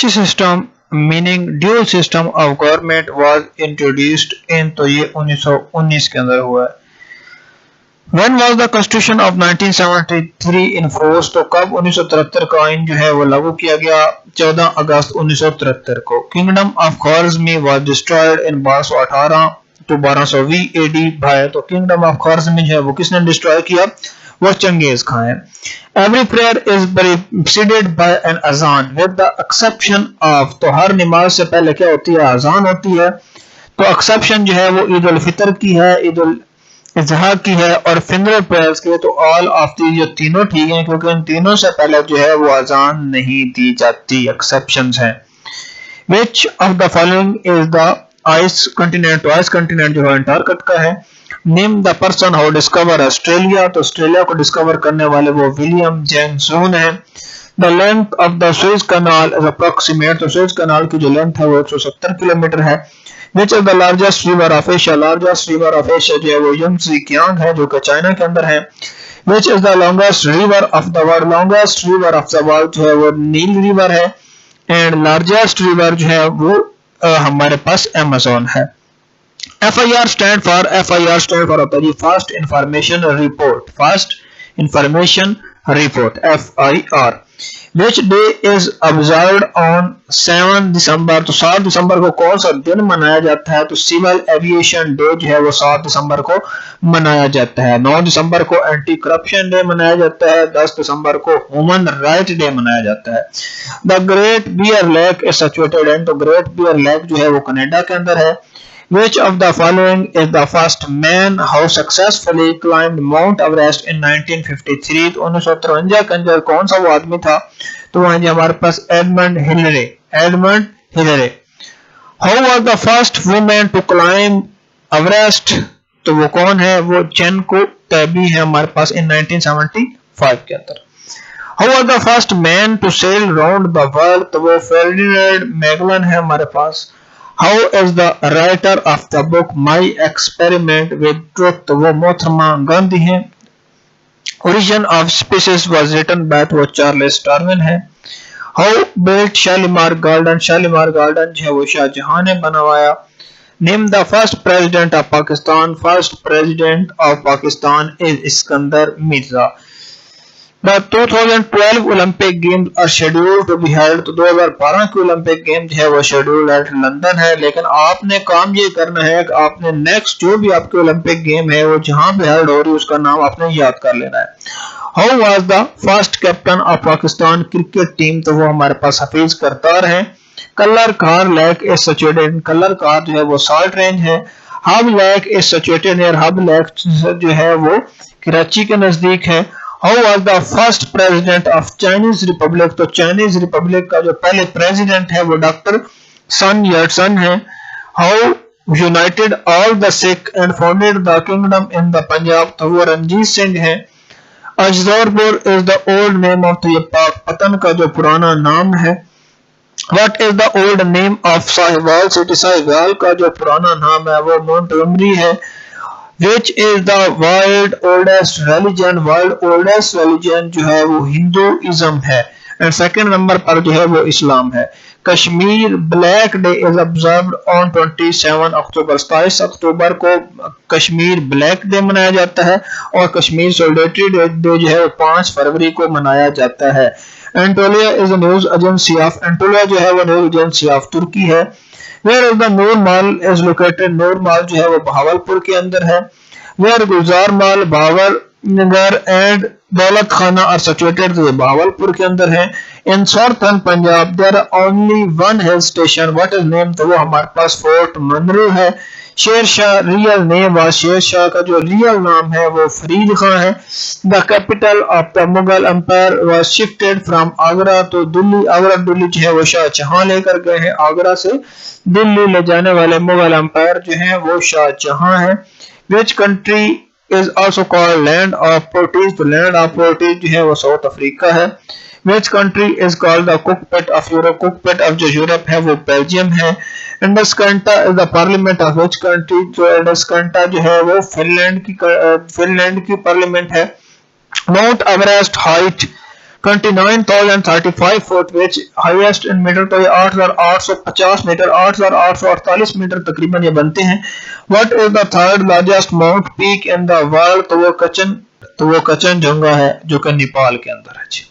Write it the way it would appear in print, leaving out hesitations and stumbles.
which system meaning dual system of government was introduced in, तो ये 1919 के अंदर हुआ है। When was the Constitution of 1973 in force? तो कब 1973 का आइन जो है वो लागू किया गया? 14 अगस्त 1973 को। Kingdom of Khwarizmi was destroyed in 1218 to 1220 AD by, तो Kingdom of Khwarizmi जो है वो किसने डिस्ट्रॉय किया? वो चंगेज खान है। Every prayer is preceded by an azan with the exception of, तो हर नमाज से पहले क्या होती है? अजान होती है। तो एक्सेप्शन जो है वो ईद उल फितर की है, ईद उल इजहा की है और फिंगर प्रेयर्स की है। तो ऑल ऑफ दी जो तीनों ठीक हैं, क्योंकि इन तीनों से पहले जो है वो अजान नहीं दी जाती, एक्सेप्शंस हैं। Which of the following is the ice continent? तो आइस कंटिनेंट जो है अंटार्कटिका है। Name the person who discovered Australia, तो ऑस्ट्रेलिया को डिस्कवर करने वाले वो विलियम जेम्सन है। The length of the Suez Canal is approximate, तो सुएज कनाल की जो लेंथ है वो 170 किलोमीटर है। Which is the largest river of Asia? Largest river of Asia जो है वो यंगसी कियांग है, जो कि चाइना के अंदर है। Which is the longest river of the world? Longest river of the world जो है वो नील रिवर है। एंड लार्जेस्ट रिवर जो है वो हमारे पास अमेज़न है। FIR stand for, FIR stand for होता है जी first information report, first information report FIR। Which day is observed on 7 December? तो 7 दिसंबर को कौन सा दिन मनाया जाता है? तो सिविल एविएशन डे जो है वो 7 दिसंबर को मनाया जाता है। 9 दिसंबर को एंटी करप्शन डे मनाया जाता है। 10 दिसंबर को ह्यूमन राइट डे मनाया जाता है। The great bear lake is situated in, तो ग्रेट बियर लेक जो है वो कनाडा के अंदर है। Which of the following is the first man who successfully climbed Mount Everest in 1953? तो 1953 के अंदर कौन सा वो आदमी था? तो वहां हमारे पास Edmund Hillary, Edmund Hillary. How was the first woman to climb Everest? तो वो कौन है? वो चेनको टैबी है हमारे पास in 1975 के अंदर। How was the first man to sail round the world? तो वो फर्डिनेंड मैगलन है हमारे पास। How is the writer of the book My Experiment with Truth? तो वो मोहतरमा गांधी है। Origin of Species was written by वो चार्ल्स डार्विन है। How built Shalimar garden? Shalimar garden जो है वो शाहजहां ने बनवाया। Name the first president of Pakistan. First president of Pakistan is Iskander Mirza. The 2012 Olympic Games are scheduled to be held, तो 2012 के Olympic game जो है वो शेड्यूल एट लंदन है। लेकिन आपने काम ये करना है कि आपने नेक्स्ट जो भी आपके ओलंपिक गेम है वो जहां पे हेल्ड हो रही है उसका नाम आपने याद कर लेना है। How was the first captain of Pakistan cricket team? तो वो हमारे पास हफीज करतार है। Colour car lake is situated, colour car जो है वो साल्ट रेंज है। Hub lake is situated near, hub lake जो है वो कराची के नजदीक है। How was the first president of Chinese Republic? तो चाइनीज रिपब्लिक का जो पहले प्रेसिडेंट है वो डॉक्टर सन याटसन है। How united all the Sikh and founded the kingdom in the Punjab? तो वो रंजीत सिंह है। अजदौरपुर is the old name of, तो ये पाकपतन का जो पुराना नाम है। What is the old name of Sahiwal city? Sahiwal का जो पुराना नाम है वो मोंटगोमरी है। Which is the world oldest religion? World oldest religion जो है वो हिंदुइज्म है। एंड सेकंड नंबर पर जो है वो इस्लाम है। Kashmir black day is observed on 27 अक्टूबर, 27 अक्टूबर को कश्मीर ब्लैक डे मनाया जाता है। और कश्मीर सोलिडेरिटी डे जो है वो 5 फरवरी को मनाया जाता है। एंटोलिया इज न्यूज एजेंसी ऑफ, एंटोलिया जो है वो न्यूज एजेंसी ऑफ तुर्की है। Where is the Noor mall is located? नूर माल जो है वो बहावलपुर के अंदर है। Where गुलजार माल, भावर नगर एंड दौलत खाना आर सिचुएटेड, तो ये बहावलपुर के अंदर है। In southern Punjab there are only one hill station, what is name? तो वो हमारे पास फोर्ट मनरू है। शेरशाह रियल नेम व शेरशाह का जो रियल नाम है वो फरीद खान है। The capital of the Mughal empire was shifted from Agra, तो दिल्ली, आगरा दिल्ली जो है वो शाहजहां लेकर गए हैं। आगरा से दिल्ली ले जाने वाले मुगल एम्पायर जो है वो शाहजहां है। Which country is also called land of portage, तो लैंड ऑफ पोर्टिज जो है वो साउथ अफ्रीका है। Which country is called the cockpit of Europe, cockpit of जो यूरोप है वो बेल्जियम है। Eduskunta is the parliament of which country, जो इंडस कंटा जो है वो फिनलैंड की पार्लियामेंट है। Mount Everest height 29,035 foot which highest in metre तो ये 8,850 मीटर 8,848 मीटर तकरीबन ये बनते हैं। What is the third largest mount peak in the world? तो वो कचनजुंगा है जो कि नेपाल के अंदर है जी।